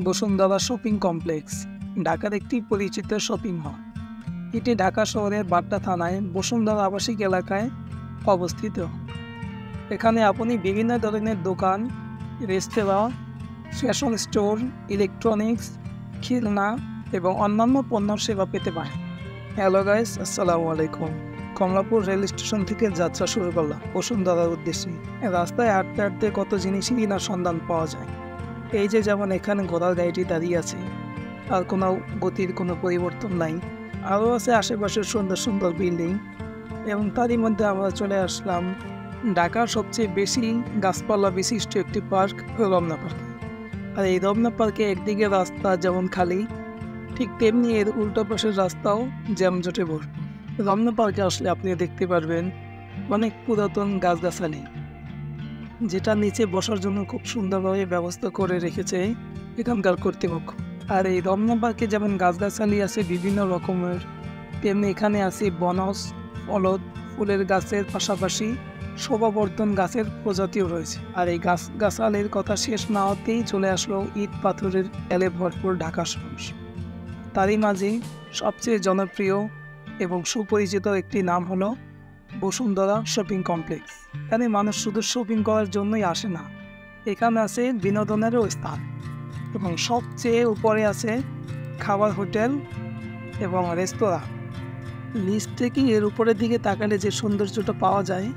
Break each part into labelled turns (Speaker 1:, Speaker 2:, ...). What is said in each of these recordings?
Speaker 1: Bashundhara shopping complex ঢাকার একটি পরিচিত শপিং মল। এটি ঢাকা শহরের বাড্ডা থানায় বসুন্ধরা আবাসিক এলাকায় অবস্থিত। এখানে আপনি বিভিন্ন ধরনের দোকান, রেস্তোরাঁ, ফ্যাশন স্টোর, ইলেকট্রনিক্স, খেলনা এবং অন্যান্য পণ্য সেবা পেতে পারেন। হ্যালো গাইস, আসসালামু আলাইকুম। কমলাপুর রেল স্টেশন থেকে যাত্রা শুরু করলাম বসুন্ধরার উদ্দেশ্যে। রাস্তায় হাঁটতে হাঁটতে কত জিনিসই না সন্ধান পাওয়া যায়। এই যে যেমন এখানে ঘোড়ার গাড়িটি দাঁড়িয়ে আছে, আর কোনো গতির কোনো পরিবর্তন নাই। আরও আছে আশেপাশের সুন্দর সুন্দর বিল্ডিং, এবং তারই মধ্যে আমরা চলে আসলাম ঢাকার সবচেয়ে বেশি গাছপালা বিশিষ্ট একটি পার্ক, রমনা পার্ক। আর এই রমনা পার্কে একদিকে রাস্তা যেমন খালি, ঠিক তেমনি এর উল্টো পাশের রাস্তাও জ্যামজটে ভরপুর। রমনা পার্কে আসলে আপনি দেখতে পারবেন অনেক পুরাতন গাছগাছালি, যেটা নিচে বসার জন্য খুব সুন্দরভাবে ব্যবস্থা করে রেখেছে এখানকার কর্তৃপক্ষ। আর এই রমনা পার্কে যেমন গাছগাছালি আছে বিভিন্ন রকমের, তেমনি এখানে আছে বনজ, ফলদ, ফুলের গাছের পাশাপাশি শোভাবর্ধন গাছের প্রজাতিও রয়েছে। আর এই গাছগাছালির কথা শেষ না হতেই চলে আসলো ইট পাথরের এলে ভরপুর ঢাকা শহর। তারই মাঝে সবচেয়ে জনপ্রিয় এবং সুপরিচিত একটি নাম হলো বসুন্ধরা শপিং কমপ্লেক্স। এখানে মানুষ শুধু শপিং করার জন্যই আসে না, এখানে আছে বিনোদনেরও স্থান, এবং সবচেয়ে উপরে আছে খাবার হোটেল এবং রেস্তোরাঁ। নিচ থেকে এর উপরের দিকে তাকালে যে সৌন্দর্যটা পাওয়া যায়,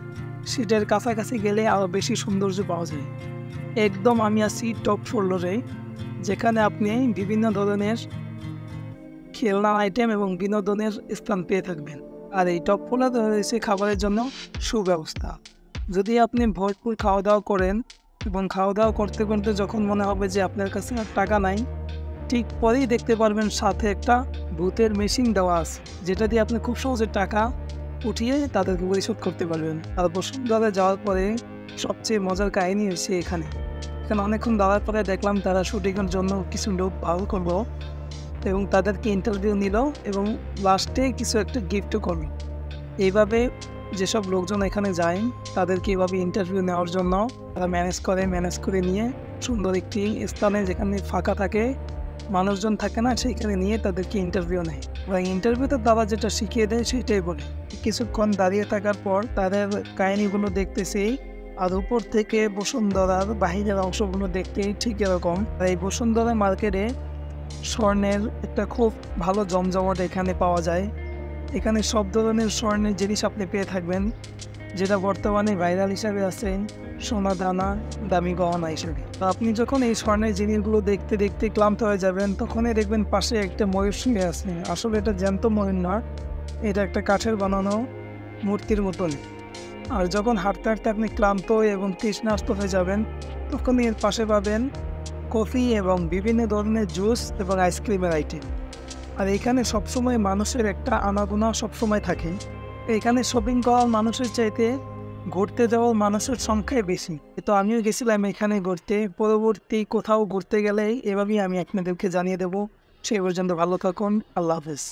Speaker 1: সেটার কাছাকাছি গেলে আরও বেশি সৌন্দর্য পাওয়া যায়। একদম আমি আছি টপ ফ্লোরে, যেখানে আপনি বিভিন্ন ধরনের খেলনা আইটেম এবং বিনোদনের স্থান পেয়ে থাকবেন। আর এই টপ ফ্লোরে রয়েছে খাবারের জন্য সুব্যবস্থা। যদি আপনি ভরপুর খাওয়া দাওয়া করেন এবং খাওয়া দাওয়া করতে করতে যখন মনে হবে যে আপনার কাছে আর টাকা নাই, ঠিক পরেই দেখতে পারবেন সাথে একটা ভূতের মেশিন দেওয়া আছে, যেটা দিয়ে আপনি খুব সহজে টাকা উঠিয়ে তাদেরকে পরিশোধ করতে পারবেন। আর বসুন্ধরা যাওয়ার পরে সবচেয়ে মজার কাহিনী হয়েছে এখানে অনেকক্ষণ দাঁড়ার পরে দেখলাম তারা শুটিংয়ের জন্য কিছু লোক ভালো করলো এবং তাদেরকে ইন্টারভিউ নিল এবং লাস্টে কিছু একটা গিফটও করলো। এইভাবে যেসব লোকজন এখানে যায় তাদেরকে এইভাবে ইন্টারভিউ নেওয়ার জন্য তারা ম্যানেজ করে নিয়ে সুন্দর একটি স্থানে, যেখানে ফাঁকা থাকে, মানুষজন থাকে না, সেইখানে নিয়ে তাদেরকে ইন্টারভিউ নেয়। এবং ইন্টারভিউতে তারা যেটা শিখিয়ে দেয় সেটাই বলে। কিছুক্ষণ দাঁড়িয়ে থাকার পর তাদের কাহিনিগুলো দেখতেছি, আর উপর থেকে বসুন্ধরার বাহিরের অংশগুলো দেখতে ঠিক এরকম। আর এই বসুন্ধরা মার্কেটে স্বর্ণের একটা খুব ভালো জমজমাট এখানে পাওয়া যায়। এখানে সব ধরনের স্বর্ণের জিনিস আপনি পেয়ে থাকবেন, যেটা বর্তমানে ভাইরাল হিসাবে আছে সোনা দানা, দামি গহনা হিসেবে। আপনি যখন এই স্বর্ণের জিনিসগুলো দেখতে দেখতে ক্লান্ত হয়ে যাবেন, তখনই দেখবেন পাশে একটা ময়ূর শুয়ে আছে। আসলে এটা জ্যান্ত ময়ূর না, এটা একটা কাঠের বানানো মূর্তির মতন। আর যখন হাঁটতে হাঁটতে আপনি ক্লান্ত এবং তৃষ্ণার্ত হয়ে যাবেন, তখন এর পাশে পাবেন কফি এবং বিভিন্ন ধরনের জুস এবং আইসক্রিমের আইটেম। আর এখানে সবসময় মানুষের একটা আনাগোনা সবসময় থাকে। এখানে শপিং করার মানুষের চাইতে ঘুরতে যাওয়ার মানুষের সংখ্যাই বেশি। তো আমিও গেছিলাম এখানে ঘুরতে। পরবর্তী কোথাও ঘুরতে গেলে এভাবেই আমি আপনাদেরকে জানিয়ে দেবো। সেই পর্যন্ত ভালো থাকুন। আল্লাহ হাফেজ।